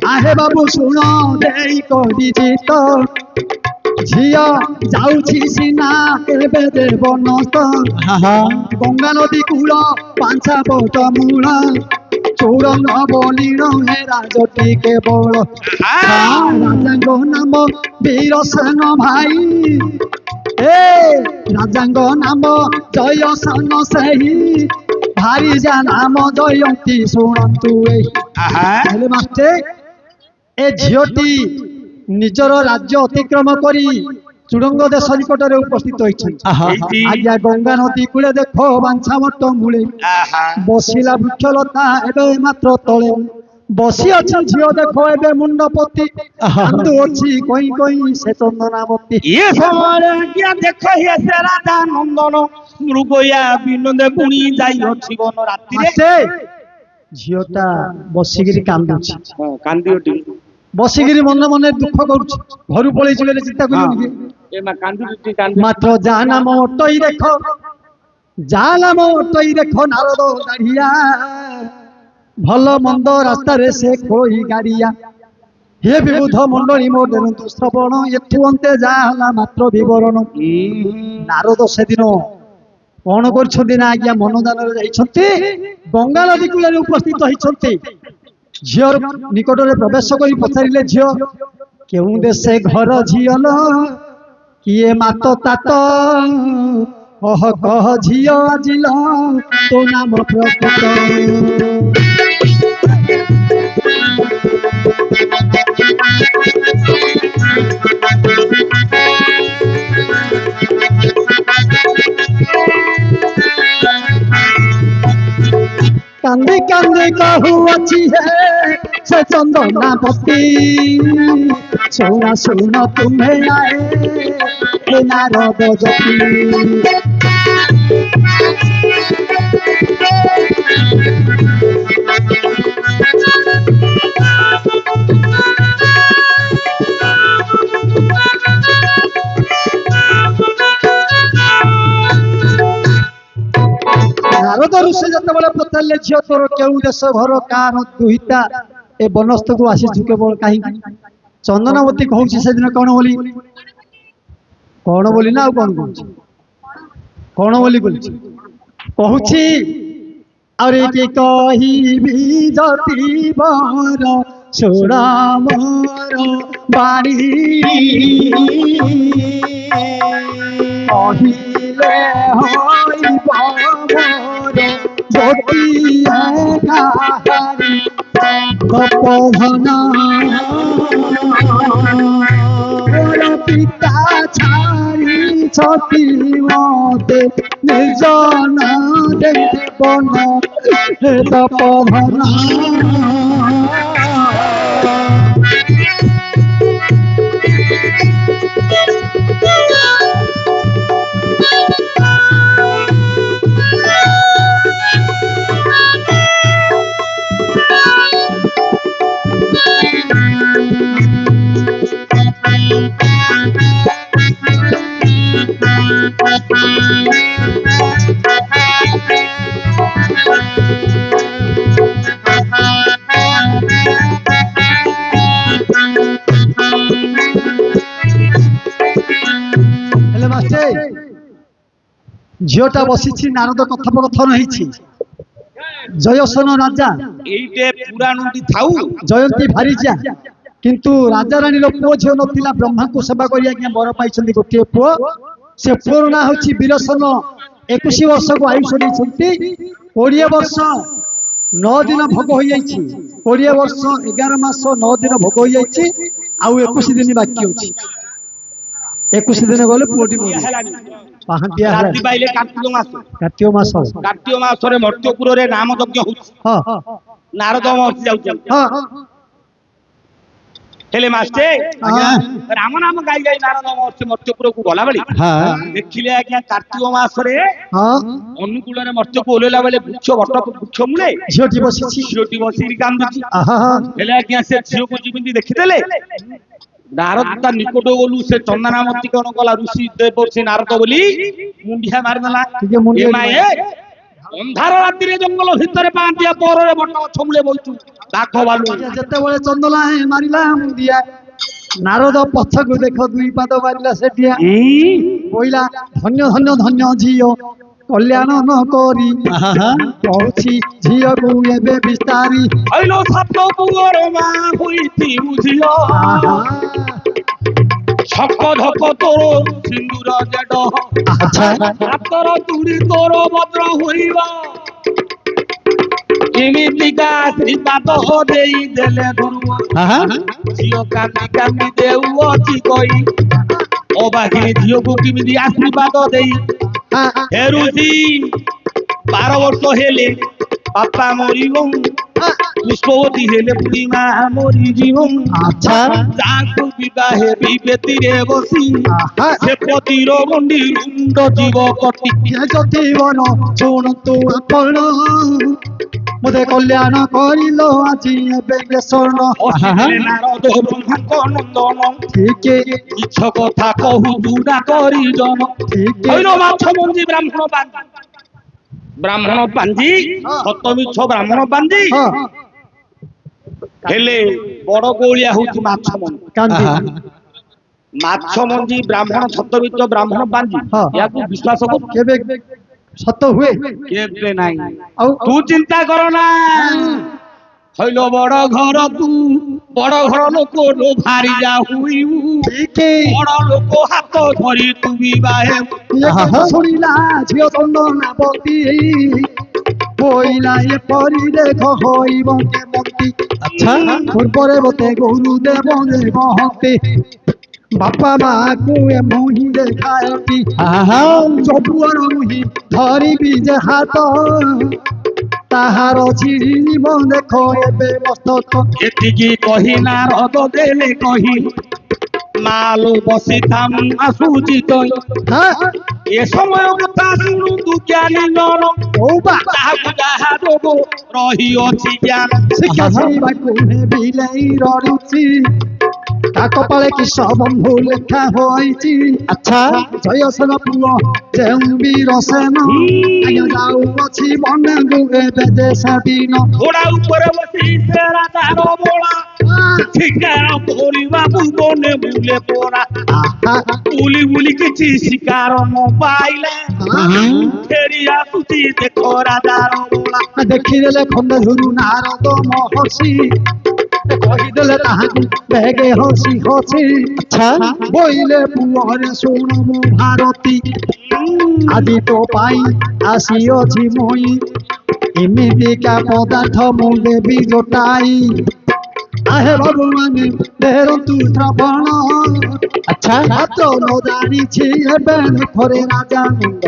आहे बाबू शुण देई करिछि तो झिया जाउछि सिना एबे देव नस्त गंगा नदी कूल पांछा बट मूल चौरंग बलिण हे राजटी केवल राजांग नाम वीरसेन भाई ए राजांग नाम जयसेन सही भारी जा नाम जयंती शुणु हेले मास्टर ए झीटी निजर राज्य अतिक्रम करी चुड़ंग देश निकट में उपस्थित होती आज्ञा गंगा नदी कूले देख बांछा मट मूले बसिला वृक्षलता एवं मात्र तले बसी अच्छी झील देख ए मुंड पति कांदु अच्छी कई कई से चंदनावती ये समय देख हे राधा नंदन मृगया विनोद पुणी जाई अछि गन राति रे झीलटा बसिगिरी कांदुछि कांदी बसिगिरी मन मन दुख करुछि घर पळै चले चिंता करियो मात्र जा नाम अटई देख जा नाम अटई देख नारद गाड़िया भल मंद रास्ता रे से खोई गाड़िया हे विबुध मंडली मो देनु श्रवण एठु अंते जा हला मात्र विवरण नारद से दिन कौन कर आज्ञा मनोदान गंगा नदी कूल उपस्थित होती झीर निकट में प्रवेश कर पचारे झील केउ देशे घर झील किए मात तात कह कह झील आजिल तो नाम प्रकृत कांदे कांदे कहू अच्छी है से चंदना पति सुना सुना तुम्हें आए नारद जति नारद ऋषि जिते पचारे झील तोर केउ देश घर कार दुहिता ए बनस्थ को आसी केवल कहीं चंदनावती कहूँ से दिन कौन बोली ना कौन कौन बोली कहूँ अरे कि कही जति बर छोड़ा मोर बाड़ी कहिले गपधना पिता छाड़ी छती मते निर्जन देवन तपधना झीटा बसी नारद कथोपकथन जयसन राजा जयंती भारीजा किंतु राजा रानी पुओ झील ना ब्रह्मा को सेवा कर बर पाई गोटे पुओ से पुओर ना हूँ वीरसन 21 वर्ष को आयुष देती 20 वर्ष 9 दिन भोग हो 20 वर्ष 11 मास 9 दिन भोग हो 21 दिन बाकी अच्छी 21 दिन गले पुओटी कार्तिक मास मर्त्यपुर नाम यज्ञ नारद महर्षि हेले मास्टे राम नाम गाई गाई नारद महर्षि मर्त्यपुर को गला बेली देखिले आज्ञा कार्तिक मास रे अनुकूल रे मर्त्य को ओलेला बेले वृक्ष वट वृक्ष मूले झियोटी बसी कांदुची हेले आज्ञा से झियो को जीवंती देखिदेले नारद ता निकट गलु से चंदनामती कौन गला ऋषि देवर्षि नारद बोली मुंडिया मारदेला ए माए अंधार राति रे जंगल भितर पांतिया पर रे बट छमुले बइचु ବାଘ ଭାଲୁ ଯେତେବେଳେ ଚନ୍ଦଲା ମାରିଲା ମୁଦିଆ ନାରଦ ପଛକୁ ଦେଖ ଦୁଇ ପାଦ ମାରିଲା ସେଠିଆ କହିଲା ଧନ୍ୟ ଧନ୍ୟ ଧନ୍ୟ ଝିଅ କଲ୍ୟାଣ ନ କରି କହୁଛି ଝିଅକୁ ଏବେ ବିସ୍ତାରି ହଇଲୋ ସାତ ପୁଅର ମା ହୋଇଛି ଝିଅ ଛକ ଧକ ତୋର ସିନ୍ଦୁର ଜେଡ ହାତର ତୁଡ଼ି ତୋର ଭଦ୍ର ହୋଇବ ଏମିତିକା ଶ୍ରୀପାଦ ଦେଇ ଦେଲେ ଗୁରୁ ଝିଅ କାନ୍ଦି କାନ୍ଦି ଦେଉଅଛି କହି ଅବାଗିନୀ ଝିଅକୁ କେମିତି ଆଶୀର୍ବାଦ ଦେଇ ଫେରୁଛି 12 ବର୍ଷ ହେଲେ ବାପା ମରିବ ପୁଷ୍ପବତୀ ହେଲେ ବୁଢ଼ୀ ମା ମରିଯିବ ଯାହାକୁ ବିବାହ ହେବି ବେତିରେ ବସି ସେ ପତିର ଗଣ୍ଡି ରୁଣ୍ଡ ଯିବ କଟି ଜୀବନ ଶୁଣନ୍ତୁ ଆପଣ ମତେ କଲ୍ୟାଣ କରିଲ ଆଜି ଏବେ ସ୍ୱର୍ଣ୍ଣ ନାରଦ ବ୍ରହ୍ମାଙ୍କ ନନ୍ଦନ ଠିକ ମିଛ କଥା କହୁ ଦୁରା କରି ଜନ ମାଛ ମଞ୍ଜି ବ୍ରାହ୍ମଣ ପାଞ୍ଜି ସତ ମିଛ ବ୍ରାହ୍ମଣ ପାଞ୍ଜି ହେଲେ ବଡ ଗଉଳିଆ ହଉଛି ମାଛ ମଞ୍ଜି ମାଛ ମଞ୍ଜି ବ୍ରାହ୍ମଣ ସତ ମିଛ ବ୍ରାହ୍ମଣ ପାଞ୍ଜି ଏହାକୁ ବିଶ୍ୱାସ କରୁ କେବେ ସତ ହୁଏ କେବେ ନାହିଁ ଆଉ ତୁ ଚିନ୍ତା କର ନା হইল বড় ঘর তু বড় ঘর লোক ভারি যা হুইবু বড় লোক হাত ধরি তুমি বাহে শুনিলা ঝিও চন্দনা বতী বইলা এ পরি দেখ হইব কেমতি আচ্ছা পরে বতে গুরু দেব দেব হতে বাপা মাকু এ মুহি দেখায়তি চবুয়ার মুহি ধরিবি যে হাত তাহার চিরিব দেখ এবে মস্তক এতিকি কহি নারদ দেলে কহি মালু বসিথাম আসুচি তই এ সময় কথা শুনু তু জ্ঞানী জন তাহাকু যাহা দেব রহিଅଛି জ্ঞান শিক্ষা ছাড়িবাকু বিলেই রড়ুচি তাক পালে কি বন্ধু লেখা হয়েছি আচ্ছা জয়সেন পুয় যেউ বীর সেন আজ্ঞা যাউଅছি বনକୁ ଏବେ ଦେଶ ଦିନ ঘোড়া উপরে বসি সে রাজার বোলা শিকার করিবাবু বনে বুলে পোড়া বুলি বুলি কিছু শিকার ন পাইলে ফেরি আসুচি দেখ রাজার বোলা ଦେଖିଦେଲେ ଖଣ୍ଡେ ଧୁରୁ ନାରଦ ମହର୍ଷି କହିଦେଲେ ତାହାକୁ ବେଗେ ହସି ହସି ବୋଇଲେ ପୁଅରେ ଶୁଣ ମୋ ଭାରତୀ ଆଜି ତୋ ପାଇଁ ଆସିଅଛି ମୁଇଁ ଏମିତିକା ପଦାର୍ଥ ମୁଁ ଦେବି ଜୋଟାଇ ଆହେ ଭଗବାନ ଦେରନ୍ତୁ ଶ୍ରବଣ ଆଚ୍ଛା ମାତ୍ର ନ ଜାଣିଛି ଏବେ ଘରେ ରାଜା ନନ୍ଦ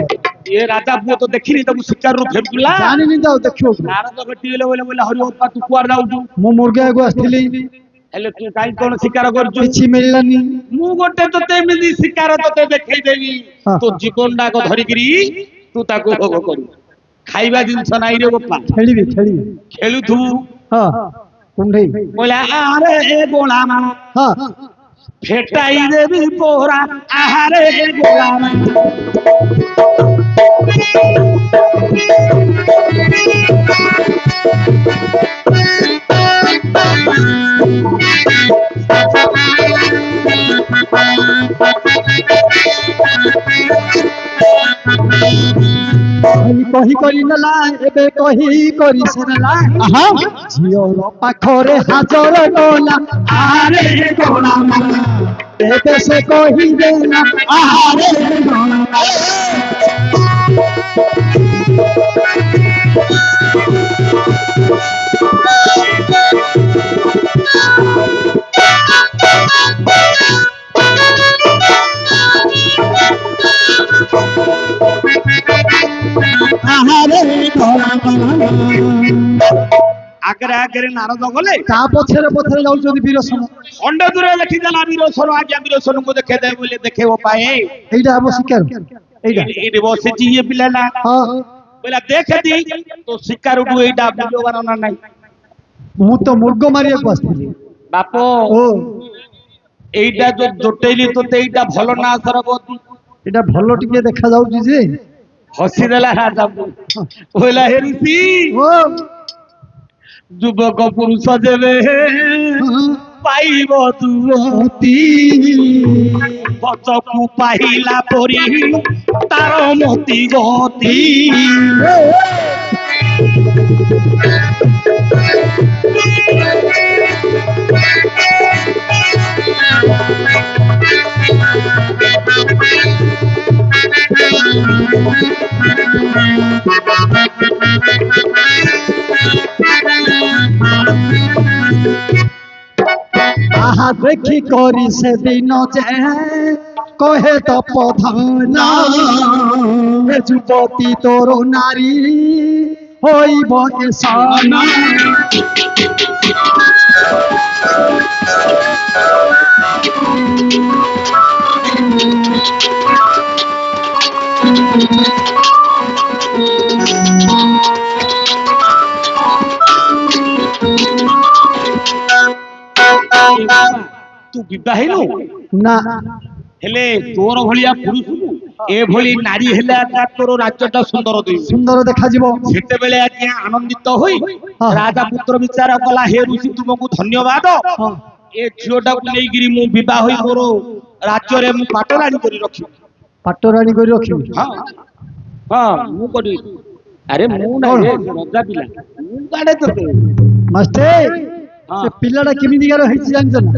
ये राजा पुओ तो देखिनी तब शिकार रू फेरुला ଜାଣିନି ଯାଉ ଦେଖିବ नारद भेटिले बोले हरि बापा तू कुआर जाउछु ମୁଁ ମୁର୍ଗାକୁ ଆସିଥିଲି हेले तू काई कोन शिकार करछु କିଛି ମିଳିଲାନି मु गोटे तते एमिति शिकार तते देखै देबी तो जीवन डाक धरिकरी तू ताको भोग करू खाइबा जिंस नाइ रे बापा ଖେଳିବି खेलुथु ହଁ କୁଣ୍ଢେଇ बोला आरे ए गोला मान ହଁ फेटाई देबी पोरा आहारे ए गोला मान କହି କରି ନେଲା ଏବେ କହି କରି ସାରିଲା ଝିଅର ପାଖରେ ହାଜର କଲା आहारे ए गोला मान ଏବେ ସେ କହିଦେଲା आहारे ए गोला आगरे आगरे नारद गले ତା ପଛରେ ପଛରେ ଯାଉଛନ୍ତି ବୀରସେନ खंड दूर देखी देला वीरसन आज्ञा वीरसन को देखे दे बोले देखेबो पाए এইটা ଆମ ଶିକାର এইটা एडी बसिची ये पिला ना ହଁ बोला देख दी तो शिकार उठू एटा बिलोबार ना नाही ମୁଁ ତ ମୁର୍ଗ ମାରିବାକୁ ଆସିଥିଲି बापो ଓ एटा जो जोटेली तो एटा भलो ना सरबती এটা ଭଲ ଟିକେ ଦେଖା ଯାଉଛି ଯେ हसी देला राजा बोला हे ऋषि ଓ যুবক পুরুষ যেবে পাইব যুবতী বচকু পাইলা পরি তার মতি গতি আহা দেখি করি সেদিন যে কহে তপধনা যুবতী তোর নারী হইব এসানা তু বিবাহিନু না হেলে তোর ভলিয়া পুরুষ এভଳି নারী হেলে আজ্ঞା তোর রাজ্যটা সুন্দর দেব সুন্দর দেখাଯିବ সেତେବେଳେ আজ্ঞା আনন্দিত হই রাজা পুত্র বিচার কলা হে ঋষি তুমକୁ ধন্যবাଦ ଏ ଝିଅଟାକୁ ନେଇକିରି ମୁଁ ବିବାହ ହୋଇ ମୋର ରାଜ୍ୟରେ ମୁଁ ପାଟରାଣୀ କରି ରଖିବି ପାଟରାଣୀ କରି ରଖିବି ହଁ ହଁ ମୁଁ କରି ଆରେ ମୁଁ ନାହିଁ ରଜା ପିଲା ମୁଁ କାଢେ ତତେ ମାଷ୍ଟର ସେ ପିଲାଟା କେମିତିକାର ହେଇଛି ଜାଣିଛ ନା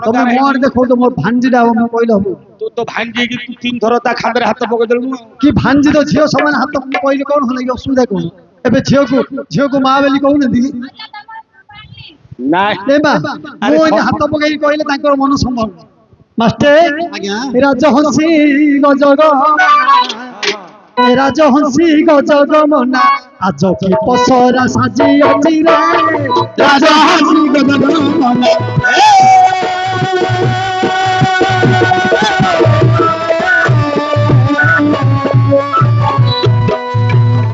ତମେ ମୋ ଆଡେ ଦେଖ ତ ମୋର ଭାଞ୍ଜିଟା ହବ ମୁଁ କହିଲେ ହବ ତୁ ତ ଭାଞ୍ଜି କି ତୁ 3 ଥର ତା ଖାନ୍ଦରେ ହାତ ପକେଇଦେଲୁ କି ଭାଞ୍ଜି ତ ଝିଅ ସମାନ ହାତ ମୁଁ କହିଲେ କଣ ହେଲା କି ଅସୁବିଧା କଣ ଏବେ ଝିଅକୁ ମା ବୋଲି କହୁନାହାନ୍ତି ନାଇଁ ମା ମୁଁ ଏଇନେ ହାତ ପକେଇକି କହିଲେ ତାଙ୍କର ମନ ସମ୍ଭବ ମାଷ୍ଟର ଆଜ୍ଞା ରାଜହଂସୀ ଗଜଗ ରାଜହଂସୀ ଗଜଗ ମନା আজ কি পসরা সাজিয়েছি রে রাজা হাসি গজগ মনা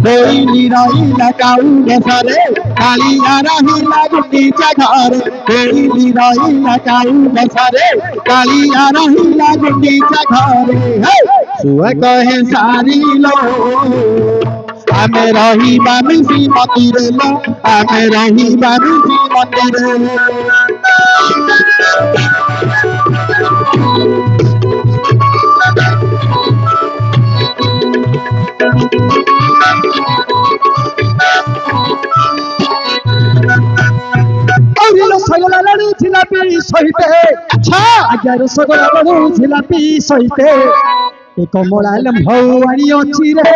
রইলি রইলা কাউরে সরে কালিয়া রহিলা গুটিচা ঘরে রইলি রইলা কাউরে সরে কালিয়া রহিলা গুটিচা ঘরে শুয়ে কহে সারিলো আমি রহিবা মিশি মন্দিরে আমি রহিবা মিশি মন্দিরে রসগোল্লা লড়ু জিলাপি সহিতে আচ্ছা আজ্ঞা রসগোল্লা লড়ু জিলাপি সহিতে এ কমলা লম্ভৌয়ানি অছি রে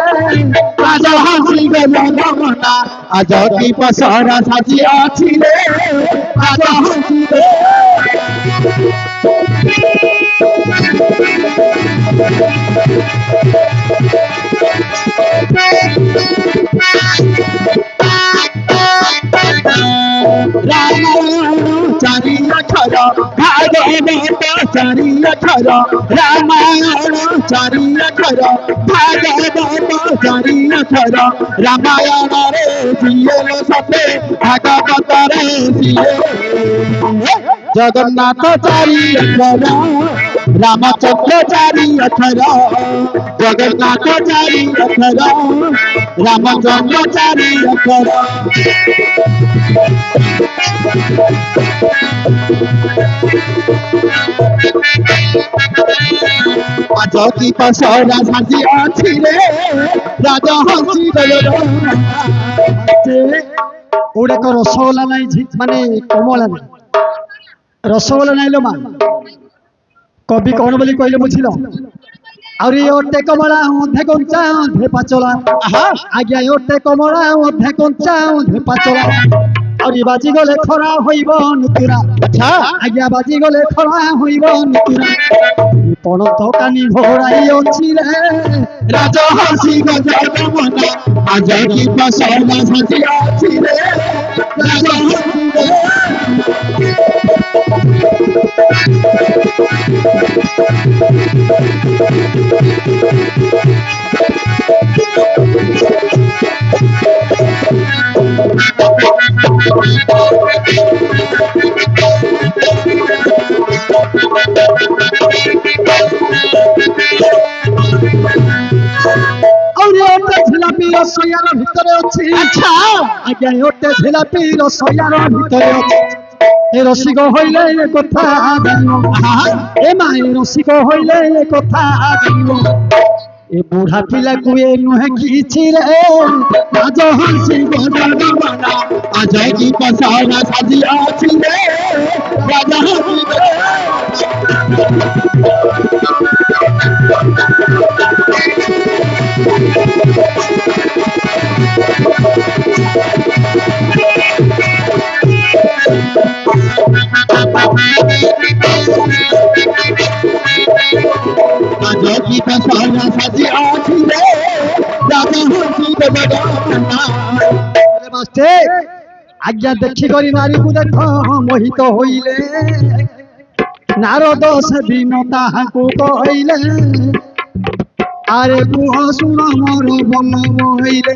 রাজা হাসি গজগ মনা আজ কি পসরা সাজি অছি রে রাজা হাসি রে চারি অক্ষর ভাগবত চারি অক্ষর রামায়ণ চারি অক্ষর ভাগবত চারি অক্ষর রামায়ণ রে জিয়েল সতে ভাগবত রে জিয়েল জগন্নাথ চারি অক্ষর রামচন্দ্র চারি অক্ষর জগন্নাথ চারি অক্ষর রামচন্দ্র চারি অক্ষর আজ কি পসরা সাজি আছে রে রাজা হাসি গজগ ওটা কো রসগোল্লা নাই মানে কমলা নাই রসগোল্লা নাই লো মা কবি কোন বলি কইলে বুঝিল আউরি ওটে কমলা অধে কঞ্চা অধে পাচলা আজ্ঞা ওটে কমলা অধে কঞ্চা অধে পাচলা আউরি বাজি গলে খরা হইব নুতুরা আচ্ছা আজ্ঞা বাজি গলে খরা হইব নুতুরা পণত কানি ভরাই অছি রে রাজা হাসি গজগ মনা আজ কি পসরা সাজি অছি রে রাজা হাসি রে জিলাপি ରସୋଇୟାର ଭିତରେ ଅଛି। ଆଚ୍ଛା ଆଜ୍ଞା ଗୋଟେ ଝିଲାପି ରସୋଇୟାର ଭିତରେ ଅଛି। ଏ ରସିକ ହଇଲେ ଏ କଥା ଜାଣିବ। ଏ ମା ଏ ରସିକ ହଇଲେ ଏ କଥା ଜାଣିବ। ଏ ବୁଢା ପିଲାକୁ ଏ ନୁହେଁ କିଛି ରେ ଆଜ ହସି ଗଜର ବାଲା আজ কি পসারা সাজিয়া আছে রে রাজা হইবে আজ কি পসারা সাজিয়া আছে রে রাজা হইবে বাবা আরে মাস্টে আজ্ঞা দেখি করি নারীକୁ ଦେଖ মোহিত হইলে নারদ সেদিন তাহাକୁ କହିଲେ আরে কুহ শুণ মোর বল্লভ হইলে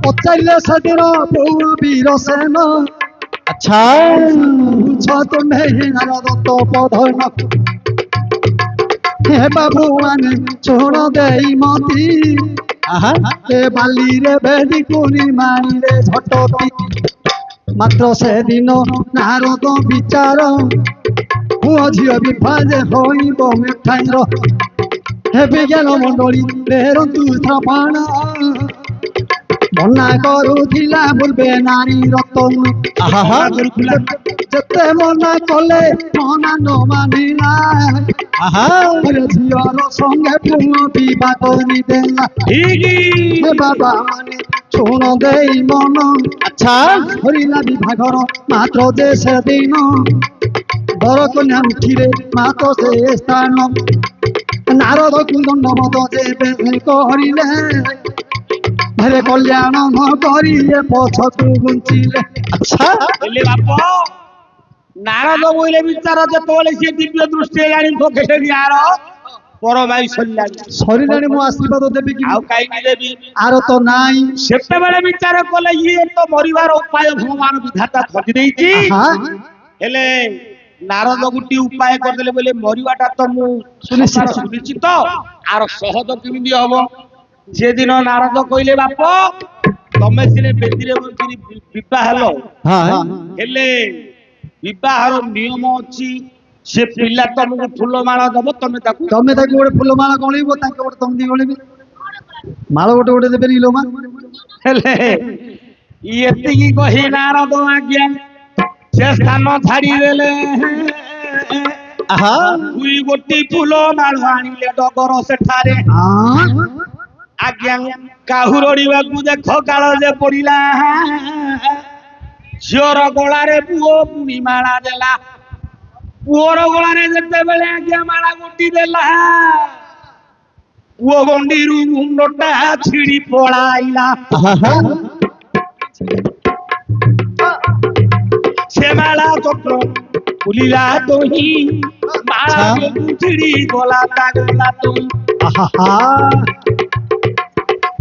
পচারিলে সেদিন পৌর বীর সেন আচ্ছা বুঝ তুমে নারদ তপধন হে বাবু মানে ছোড় দেই মতি এ বালিরে বেদি কোনি মারিলে ঝটতি মাত্র সেদিন নারদ বিচার পুଅ ଝିଅ ବିଭାଜେ ହୋଇବ ମିଠାଇର হে বিজ্ঞান মন্ডলী রেরন্তু শ্রবণ মনা করুথিলা বলবে নারী রতন যেতে মনা কলে মনা ন মানিলা ঝিଅର সঙ্গে পুଅ বিবাহ କରିଦେଲା হে বাবা মানে ଶୁଣ ଦେଇ ମନ আচ্ছা ଧରିଲା ବିଭାଘର ମାତ୍ର ଯେ ସେଦିନ ବର କନ୍ୟା ମୁଠିରେ ମାତ ସେ ସ୍ଥାନ ନାରଦକୁ ଦଣ୍ଡବତ ଯେବେ କରିଲେ ହେଲେ କଲ୍ୟାଣ ନ କରି ଏ ପଛକୁ ଘୁଞ୍ଚିଲେ। আচ্ছা বলে বাপ নারদ বইলে বিচার যেতବେଳେ সে দিব্য দৃষ্টি জানি ভোগে আর পরবাই সল্যাণী ସରିଲାଣି ମୁଁ ଆଶୀର୍ବାଦ ଦେବି କି ଆଉ କାହିଁକି ଦେବି ଆର ତ ନାଇଁ ସେତେବେଳେ ବିଚାର କଲେ ଇଏ ତ ମରିବାର ଉପାୟ ଭଗବାନ ବିଧାତା ଖୋଜି ଦେଇଛି ହେଲେ ନାରଦ ଗୋଟିଏ ଉପାୟ କରିଦେଲେ ବୋଲେ ମରିବାଟା ତ ମୁଁ ସୁନିଶ୍ଚିତ ଆର ସହଜ କେମିତି ହବ ସେଦିନ ନାରଦ କହିଲେ ବାପ ତମେ ସିନେ ବେଦିରେ ବସିକି ବିବାହ ହେଲ ହେଲେ ବିବାହର ନିୟମ ଅଛି ସେ ପିଲା ତମକୁ ଫୁଲମାଳ ଦବ ତମେ ତାକୁ ଗୋଟେ ଫୁଲମାଳ ଗଣିବ ତାଙ୍କ ଗୋଟେ ତମଦି ଗଣିବି ମାଳ ଗୋଟେ ଗୋଟେ ଦେବେନି ଲୋ ମା ହେଲେ ଏତିକି କହି ନାରଦ ଆଜ୍ଞା ସେ ସ୍ଥାନ ଛାଡିଦେଲେ ଦୁଇ ଗୋଟି ଫୁଲ ମାଳ ଆଣିଲେ ଡଗର ସେଠାରେ ଆଜ୍ଞା କାହୁରଡିବାକୁ ଦେଖ କାଳ ଯେ ପଡିଲା ଝିଅର ଗଳାରେ ପୁଅ ପୁଣି ମାଳା ଦେଲା ପୁଅର ଗଳାରେ ଯେତେବେଳେ ଆଜ୍ଞା ମାଳା ଗୋଟି ଦେଲା ପୁଅ ଗଣ୍ଡିରୁ ମୁଣ୍ଡଟା ଛିଡି ପଳାଇଲା ସେ ମାଳା ଚକ୍ର ବୁଲିଲା ତୋହି ମାଳା ଛିଡି ଗଲା ତା ଗଲା ତୋହି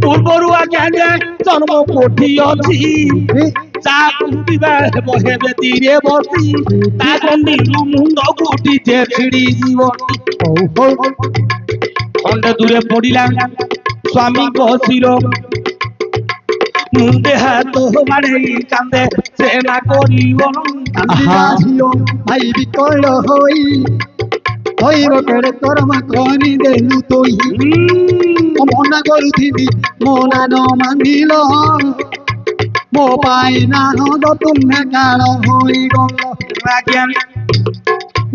ପୂର୍ବରୁ ଆଜ୍ଞା ଯେ ଜନ୍ମ କୋଠି ଅଛି ଚା କୁଟିବା ବହେ ବେଦିରେ ବସି ତା ଗଣ୍ଡିରୁ ମୁଣ୍ଡ ଗୋଟିଟେ ଛିଡି ଯିବ ଖଣ୍ଡେ ଦୂରେ ପଡିଲା ସ୍ୱାମୀଙ୍କ ଶିର ମୁଣ୍ଡେ ହାତ ବାଡ଼େଇ କାନ୍ଦେ ସେ ନା କରିବ ଝିଅ ଭାଇ ବିକଳ ହୋଇ କହିବ କେଡ଼େ କର୍ମ କରିଦେଲୁ ତୋଇ ମନା କରୁଥିବି ମନା ନ ମାନିଲ ମୋ ପାଇଁ ନାରଦ ତୁମେ କାଳ ହୋଇଗଲ ଆଜ୍ଞା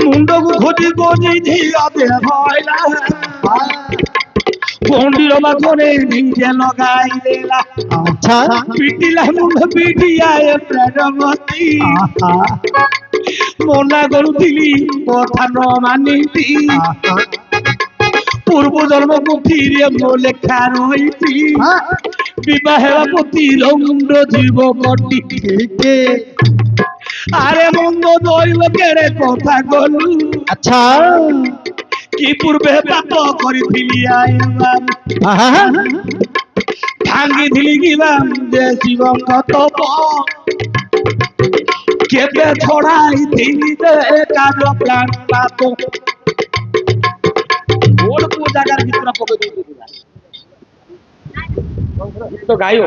ମୁଣ୍ଡକୁ ଖୋଜି ଖୋଜି ଝିଅ ଦେହ ଭଇଲା ଗଣ୍ଡିର ପାଖରେ ନିଜେ ଲଗାଇ ଦେଲା ପିଟିଲା ମୁଣ୍ଡ ପିଟିଆ ପ୍ରେମବତୀ ମନା କରୁଥିଲି କଥା ନ ମାନିବି ପୂର୍ବ ଜନ୍ମ ପୋଥିରେ ମୋ ଲେଖା ରହିଛି ବିବାହ ପୋଥିର ମୁଣ୍ଡ ଯିବ କଟି ଆରେ ମନ୍ଦ ଦଇବ କେଡ଼େ କଥା କଲୁ ଆଚ୍ଛା কি পূর্বে পাপ করিছিলি ভাঙ্গিছিলি কিবা যে শিবঙ্গ তপ কেবে ছড়াইছিলি যে কাজ প্রাণ পাপ কোন কোন জায়গার ভিতরে পকে দিয়েছিলা গীত গায়ক